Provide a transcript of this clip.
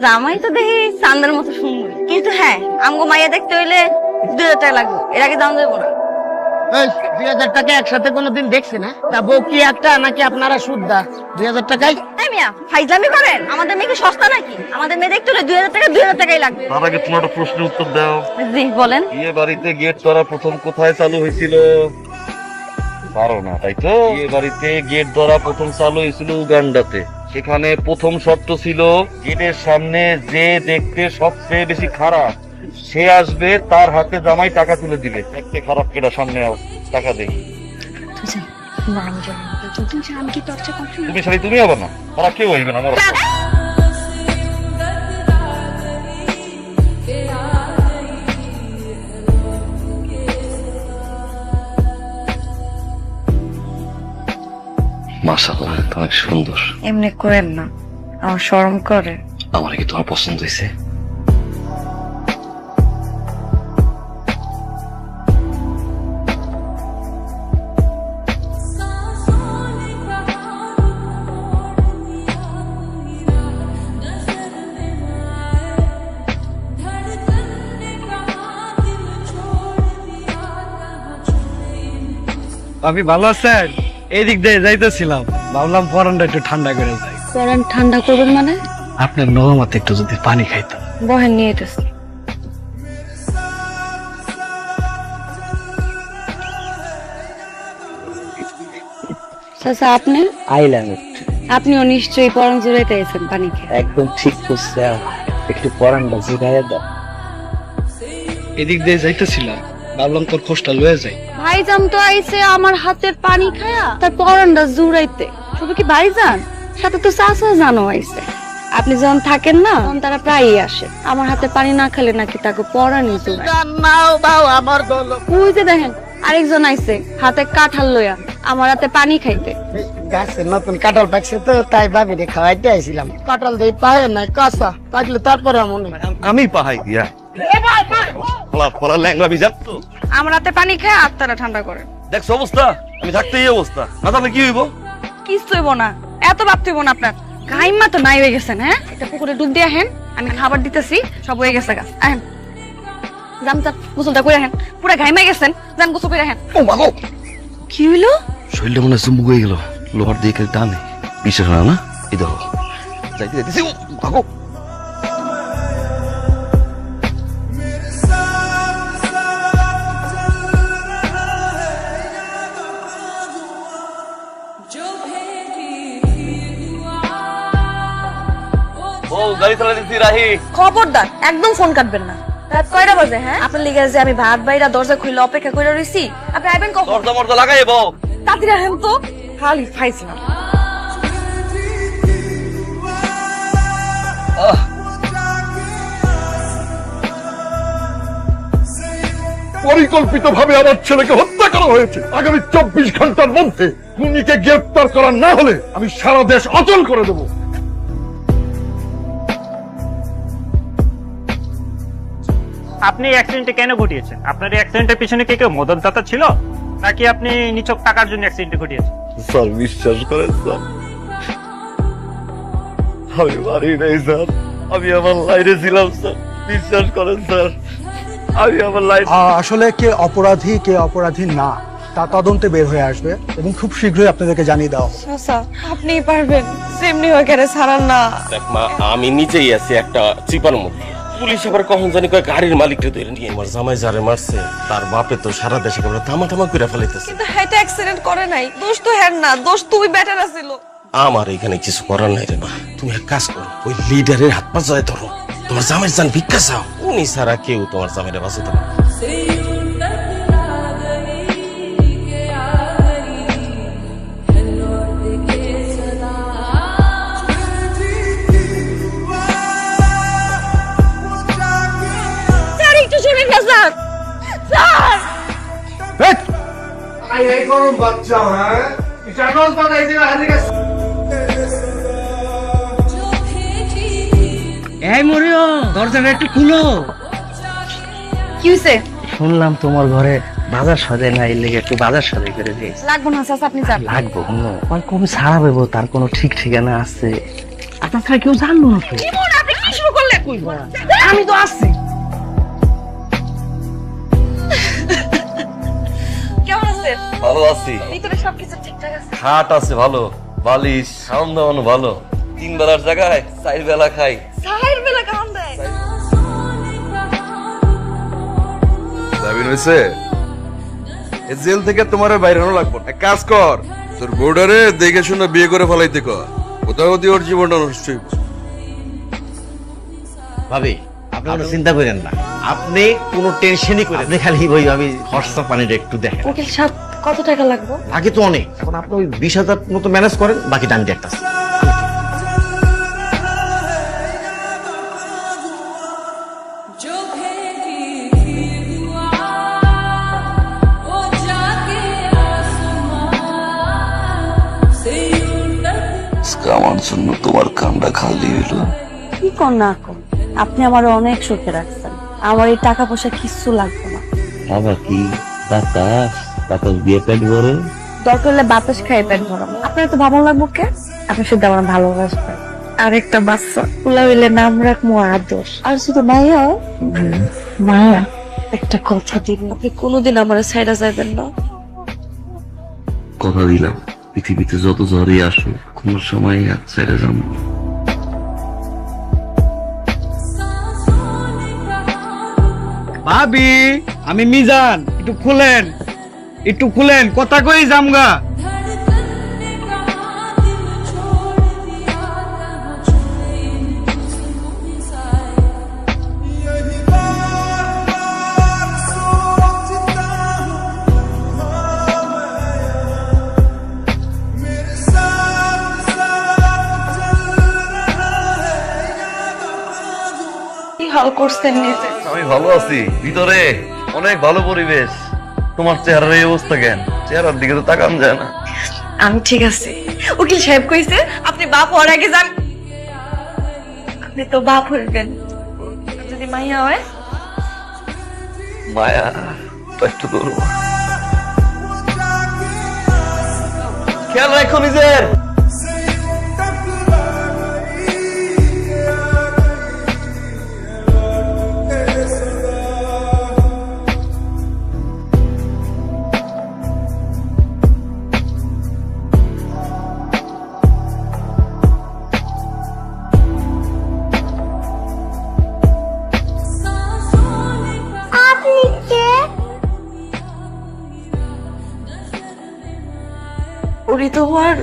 জামাই তো দেখি চান্দের মতো সুন্দর, কিন্তু হ্যাঁ আমগো মাইয়া দেখতে হইলে 2000 টাকা লাগবে, এর আগে দাম দেবো না। 2000 টাকা একসাথে কোনোদিন দেখছি না। তা বউ কি একটা নাকি আপনারা সুদ্ধা? 2000 টাকায় মিয়া ফাইজলামি করেন? আমাদের মেয়ে কি সস্তা নাকি? আমাদের মেয়ে দেখতে হলে 2000 টাকাই লাগবে। তার আগে তোমার একটা প্রশ্নের উত্তর দাও। জি বলেন। বিয়ে বাড়িতে গেট ধরা প্রথম কোথায় চালু হয়েছিল? পারো না তাই তো? বিয়ে বাড়িতে গেট ধরা প্রথম চালু হয়েছিল উগান্ডাতে। সেখানে প্রথম শর্ত ছিল গেটের সামনে যে দেখতে সবচেয়ে বেশি খারাপ সে আসবে, তার হাতে জামাই টাকা তুলে দিবে। দেখতে খারাপ কেটা সামনে আও, টাকা দেই। তুমি শালি তুমি আবার না, তারা কেউ হইবে না। আমার মাশাআল্লাহ অনেক সুন্দর। এমনি করেন না, আমার শরম করে। আমার কি তোমার পছন্দ হয়েছে? আপনি ভালো আছেন? এই দিক দিয়ে যাইতেছিলাম, ভাবলাম পরানটা একটু ঠান্ডা করে যাই। পরান ঠান্ডা করবেন মানে? আপনার নরমাতে একটু যদি পানি খাইতাম। বহেন নিয়ে যেতেছি। চাচা আপনি? আইলাম আপনিও নিশ্চয়ই পরান জুড়াইতে এসেছেন পানি খেয়ে। একদম ঠিক করছে, একটু পরানটা জিগাইয়া দাও। এদিক দিয়ে যাইতেছিলাম, ভাবলাম তোর খোঁজটা লয়ে যাই। ভাইজান তো আইছে আমার হাতের পানি খায়া তার পরানটা জুড়াইতে। শুধু কি ভাইজান, সাথে তো চাচা জানো আইছে। আপনি যখন থাকেন না তখন তারা প্রায়ই আসে। আমার হাতে পানি না খেলে নাকি তাকে পরানি জুড়ায়। নাও দাও আমার গল। ওই যে দেখেন আরেকজন আইছে হাতে কাঁঠাল লইয়া আমার হাতে পানি খাইতে। গাছের নতুন কাঁঠাল পাকছে তো, তাই ভাবিরে খাওয়াইতে আইছিলাম। কাঁঠাল দিয়ে পায়ে নাই, কাঁচা পাকলে তারপরে মনে আমি পাহাই দিয়া ফলা ল্যাংলা বিজাব তো। আমার হাতে পানি খায় আত্মারা ঠান্ডা করে। দেখছো অবস্থা? আমি থাকতে এই অবস্থা, না তাহলে কি হইব? কিছু হইব না, এত ভাবতে হইব না আপনার। গাইমা তো নাই হয়ে গেছেন। হ্যাঁ, একটা পুকুরে ডুব দিয়ে আহেন, আমি খাবার দিতেছি, সব হয়ে গেছে গা। আহেন যান যান, গোসলটা করে আহেন। পুরা গাইমা গেছেন, যান গোসল করে আহেন। ও মাগো, কি হইলো? শরীরটা মনে চুম্বুক হয়ে গেল। লোহার দিয়ে টানে বিশ্বাস হয় না। এই দেখো যাইতে যাইতেছি, মাগো। ও গাড়ি চালা দিচ্ছি রাহি। খবরদার একদম ফোন কাটবেন না। রাত কয়টা বাজে? হ্যাঁ, আপনার লিগে যে আমি ভাত বাইরা দরজা খুলে অপেক্ষা করে রইছি, আপনি আইবেন কখন? দরজা মরজা লাগাই বউ। তাড়াতাড়ি আহেন তো, খালি ফাইছিলাম। পরিকল্পিত ভাবে আমার ছেলেকে হত্যা করা হয়েছে। আগামী 24 ঘন্টার মধ্যে খুনিকে গ্রেফতার করা না হলে আমি সারা দেশ অচল করে দেব। আপনি অ্যাক্সিডেন্টে কেন ঘটিয়েছেন? আপনার অ্যাক্সিডেন্টের পিছনে কে কেউ মদতদাতা ছিল, নাকি আপনি নিছক টাকার জন্য অ্যাক্সিডেন্টে ঘটিয়েছেন? স্যার বিশ্বাস করেন স্যার, আমি মারি নাই স্যার, আমি আমার লাইনে ছিলাম স্যার। বিশ্বাস করেন স্যার, আমি আমার লাইন। আসলে কে অপরাধী কে অপরাধী না তা তদন্তে বের হয়ে আসবে এবং খুব শীঘ্রই আপনাদেরকে জানিয়ে দেওয়া হবে। চাচা আপনিই পারবেন, সেমনি হয়ে গেলে ছাড়ান না। দেখ মা, আমি নিজেই আছি একটা চিপার মধ্যে। পুলিশ আবার কখন জানি কয় গাড়ির মালিকটা ধরে নিয়ে। আমার জামাই যারে মারছে তার বাপে তো সারা দেশে কেবল থামা থামা করে ফেলাইতেছে। কিন্তু হ্যাঁ, অ্যাক্সিডেন্ট করে নাই, দোষ তো হ্যাঁ না, দোষ তুই বেটার আছিল। আমার এখানে কিছু করার নাই রে মা। তুমি এক কাজ করো, ওই লিডারের হাত পা জয় ধরো, তোমার জামাই জান ভিক্ষা চাও। উনি ছাড়া কেউ তোমার জামাইরে বাঁচাতে পারে না। এই মরিও, দরজাটা একটু খুলো। কি হইছে? শুনলাম তোমার ঘরে বাজার সদাই নাই, লেগে একটু বাজার সদাই করে দিয়েছে। লাগবো না চাচা, আপনি যান। লাগবো কবে ছাড়া পাবো তার কোনো ঠিক ঠিকানা আছে? আপনার ছাড়া কেউ জানলো না তো। কইবা আমি তো আসছি। কেমন আছেন? ভালো আছি। ভিতরে সবকিছু ঠিকঠাক আছে? খাট আছে ভালো, বালিশ, খাওয়ান দাওয়ানো ভালো। 3 বেলার জায়গায় 4 বেলা খাই। সাহের বেলা কেমন দেয়? দাবিন হয়েছে এ জেল থেকে তোমার বাইরে লাগবো না। এক কাজ কর, তোর বোর্ডারে দেখে শুনে বিয়ে করে ফেলাইতে কর, কোথাও দিয়ে ওর জীবনটা নষ্ট হইব। ভাবি আপনি কোনো চিন্তা করেন না, আপনি কোনো টেনশনই করেন না। আপনি খালি ওই আমি খরচা পানিটা একটু দেখেন। উকিল সাহেব কত টাকা লাগবে? বাকি তো অনেক, এখন আপনি ওই 20,000 মতো ম্যানেজ করেন, বাকিটা আমি দেখতেছি। আমার জন্য তোমার কামটা খালি হইলো। কি কর না কর, আপনি আমার অনেক সুখে রাখছেন। আমার এই টাকা পয়সা কিচ্ছু লাগবে না। আবার কি বাতাস বাতাস দিয়ে পেট ভরে? দরকার হলে বাতাস খাই পেট ভরাম। আপনার তো ভালো লাগবো কে? আপনি শুধু আমার ভালোবাসবেন। আর একটা বাচ্চা পোলা হইলে নাম রাখবো আদর্শ। আর শুধু মায়া, মায়া একটা কথা দিন, আপনি কোনোদিন আমার সাইডা যাবেন না। কথা দিলাম, পৃথিবীতে যত ঝড়ই আসুক কোন সময় হাত ছেড়ে যাবো। ভাবি আমি মিজান, একটু খুলেন, একটু খুলেন, কথা কই জামগা। কি হাল করছেন নিজে? আমি ভালো আছি, ভিতরে অনেক ভালো পরিবেশ। তোমার চেহারার এই অবস্থা কেন? চেহারার দিকে তো তাকান যায় না। আমি ঠিক আছে। উকিল সাহেব কইছে আপনি বাপ হওয়ার আগে যান। আপনি তো বাপ হইবেন যদি মাইয়া হয়। মায়া কষ্ট করবো, খেয়াল রাখো নিজের। উনি তোমার